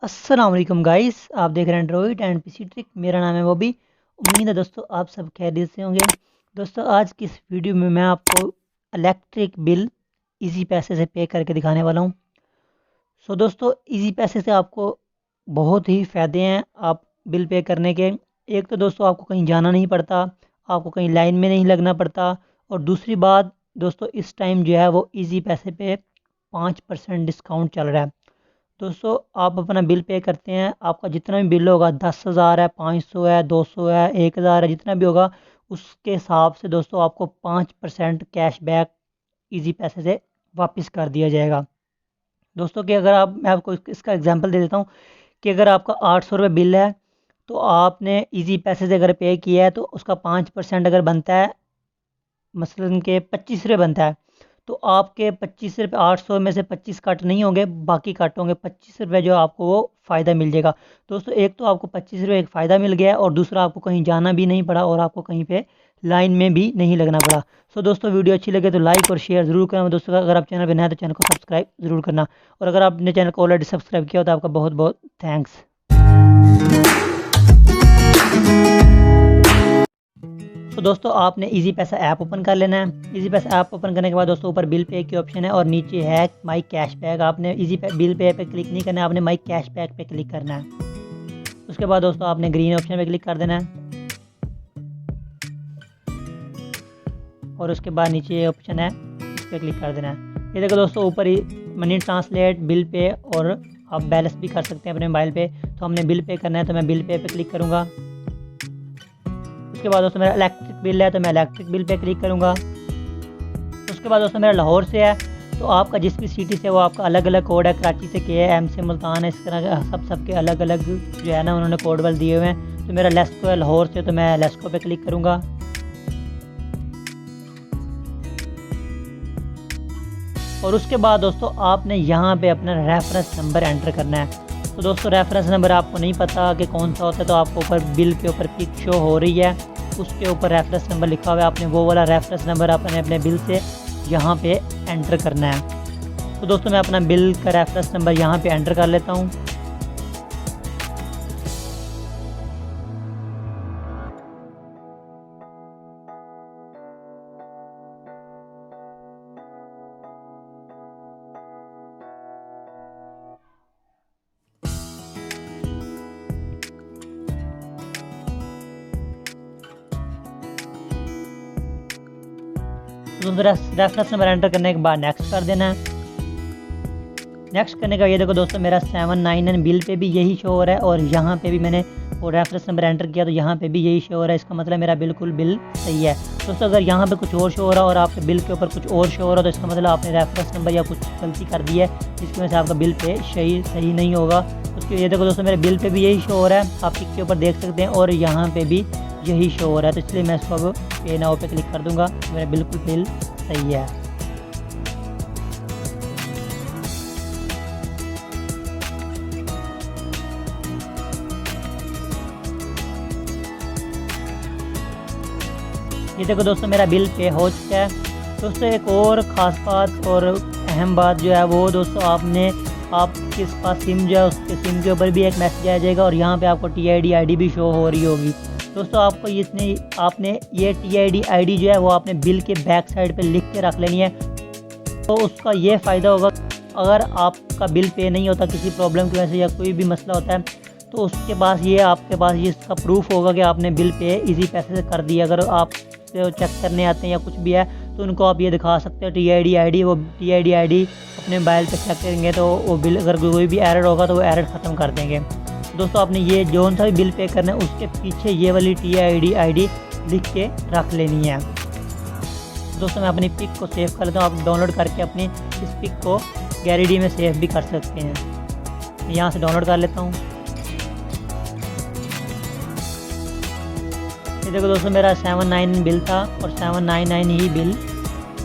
अस्सलाम वालेकुम गाइस, आप देख रहे हैं एंड्रॉइड एंड पीसी ट्रिक। मेरा नाम है बॉबी। उम्मीद है दोस्तों आप सब खैरियत से होंगे। दोस्तों आज की इस वीडियो में मैं आपको इलेक्ट्रिक बिल इजी पैसे से पे करके दिखाने वाला हूं। दोस्तों इजी पैसे से आपको बहुत ही फ़ायदे हैं आप बिल पे करने के। एक तो दोस्तों आपको कहीं जाना नहीं पड़ता, आपको कहीं लाइन में नहीं लगना पड़ता। और दूसरी बात दोस्तों, इस टाइम जो है वो इजी पैसे पे 5% डिस्काउंट चल रहा है। दोस्तों आप अपना बिल पे करते हैं, आपका जितना भी बिल होगा 10,000 है, 500 है, 200 है, 1,000 है, जितना भी होगा उसके हिसाब से दोस्तों आपको 5% कैशबैक इजी पैसे से वापस कर दिया जाएगा। दोस्तों कि अगर आप मैं आपको इसका एग्जांपल दे देता हूँ कि अगर आपका 800 रुपये बिल है, तो आपने इजी पैसे से अगर पे किया है तो उसका 5% अगर बनता है, मसलन के 25 रुपये बनता है, तो आपके 25 रुपये, 800 में से 25 कट नहीं होंगे, बाकी कट होंगे 25 रुपये, जो आपको वो फ़ायदा मिल जाएगा। दोस्तों एक तो आपको 25 रुपये एक फ़ायदा मिल गया है, और दूसरा आपको कहीं जाना भी नहीं पड़ा और आपको कहीं पे लाइन में भी नहीं लगना पड़ा। दोस्तों वीडियो अच्छी लगे तो लाइक और शेयर ज़रूर करना दोस्तों। अगर आप चैनल पर नए हैं तो चैनल को सब्सक्राइब ज़रूर करना, और अगर आपने चैनल को ऑलरेडी सब्सक्राइब किया हो तो आपका बहुत बहुत थैंक्स। दोस्तों आपने इजी पैसा ऐप ओपन कर लेना है। इजी पैसा ऐप ओपन करने के बाद दोस्तों ऊपर बिल पे की ऑप्शन है और नीचे है माई कैशबैक। आपने बिल पे पे क्लिक नहीं करना है, आपने माई कैशबैक पे क्लिक करना है। उसके बाद दोस्तों आपने ग्रीन ऑप्शन पे क्लिक कर देना है, और उसके बाद नीचे ये ऑप्शन है इस पर क्लिक कर देना है। ये देखो दोस्तों ऊपर ही मनी ट्रांसलेट, बिल पे, और आप बैलेंस भी कर सकते हैं अपने मोबाइल पे। तो हमने बिल पे करना है तो मैं बिल पे क्लिक करूँगा। उसके बाद दोस्तों मेरा इलेक्ट्रिक बिल है तो मैं इलेक्ट्रिक बिल पे क्लिक करूँगा। उसके बाद दोस्तों मेरा लाहौर से है, तो आपका जिस भी सिटी से वो आपका अलग अलग कोड है। कराची से के है, एम से मुल्तान है, इस तरह सबके अलग अलग जो है ना उन्होंने कोड वाल दिए हुए हैं। तो मेरा लेस्को है लाहौर से, तो मैं लेस्को पे क्लिक करूँगा। और उसके बाद दोस्तों आपने यहाँ पे अपना रेफरेंस नंबर एंटर करना है। तो दोस्तों रेफरेंस नंबर आपको नहीं पता कि कौन सा होता है, तो आपको ऊपर बिल के ऊपर पिक शो हो रही है, उसके ऊपर रेफरेंस नंबर लिखा हुआ है। आपने वो वाला रेफरेंस नंबर अपने बिल से यहाँ पे एंटर करना है। तो दोस्तों मैं अपना बिल का रेफरेंस नंबर यहाँ पे एंटर कर लेता हूँ। तो रेफरेंस नंबर एंटर करने के बाद नेक्स्ट कर देना है। नेक्स्ट करने का ये देखो दोस्तों मेरा 799 बिल पे भी यही शो हो रहा है, और यहाँ पे भी मैंने वो रेफरेंस नंबर एंटर किया तो यहाँ पे भी यही शो हो रहा है। इसका मतलब मेरा बिल्कुल बिल सही है। दोस्तों अगर यहाँ पे कुछ और शो हो रहा है और आपके बिल के ऊपर कुछ और शो हो रहा है, तो इसका मतलब आपने रेफरेंस नंबर या कुछ गलती कर दी है, जिसकी वजह से आपका बिल पे सही नहीं होगा। उसके ये देखो दोस्तों मेरे बिल पे भी यही शो हो रहा है, आप टिक के ऊपर देख सकते हैं, और यहाँ पे भी यही शो हो रहा है। तो इसलिए मैं इसको अब पे नाउ पे क्लिक कर दूँगा, मेरा बिल्कुल बिल सही है। ये देखो दोस्तों मेरा बिल पे हो चुका है। दोस्तों एक और ख़ास बात और अहम बात जो है वो दोस्तों, आपके पास सिम जो है उसके सिम के ऊपर भी एक मैसेज आ जाएगा, और यहाँ पे आपको TID ID भी शो हो रही होगी। दोस्तों आपने ये TID ID जो है वो आपने बिल के बैक साइड पे लिख के रख लेनी है। तो उसका ये फ़ायदा होगा, अगर आपका बिल पे नहीं होता किसी प्रॉब्लम की वजह से या कोई भी मसला होता है, तो उसके पास आपके पास ये इसका प्रूफ होगा कि आपने बिल पे इजी पैसे से कर दिया। अगर आप चेक करने आते हैं या कुछ भी है, तो उनको आप ये दिखा सकते हो TID ID। वो TID ID अपने मोबाइल पे चेक करेंगे तो वो बिल, अगर कोई भी एरर होगा तो वो एरर ख़त्म कर देंगे। दोस्तों आपने ये जो सा भी बिल पे करना है उसके पीछे ये वाली TID ID लिख के रख लेनी है। दोस्तों मैं अपनी पिक को सेव कर लेता हूँ। आप डाउनलोड करके अपनी इस पिक को गैलरी में सेव भी कर सकते हैं। यहाँ से डाउनलोड कर लेता हूँ। ये देखो दोस्तों मेरा 799 बिल था, और 799 ही बिल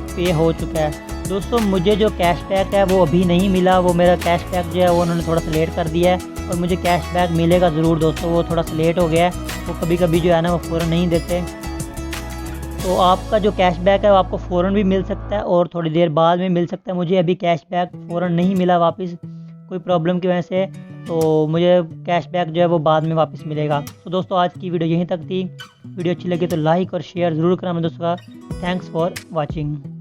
पे हो चुका है। दोस्तों मुझे जो कैशबैक है वो अभी नहीं मिला, वो मेरा कैशबैक जो है वो उन्होंने थोड़ा सा लेट कर दिया है, और मुझे कैशबैक मिलेगा ज़रूर दोस्तों, वो थोड़ा सा लेट हो गया है। वो कभी कभी जो है ना वो फ़ौरन नहीं देते। तो आपका जो कैशबैक है वो आपको फ़ौरन भी मिल सकता है और थोड़ी देर बाद में मिल सकता है। मुझे अभी कैशबैक फ़ौरन नहीं मिला वापस, कोई प्रॉब्लम की वजह से। तो मुझे कैशबैक जो है वो बाद में वापस मिलेगा। तो दोस्तों आज की वीडियो यहीं तक थी। वीडियो अच्छी लगी तो लाइक और शेयर ज़रूर करना मेरे दोस्तों का। Thanks for watching.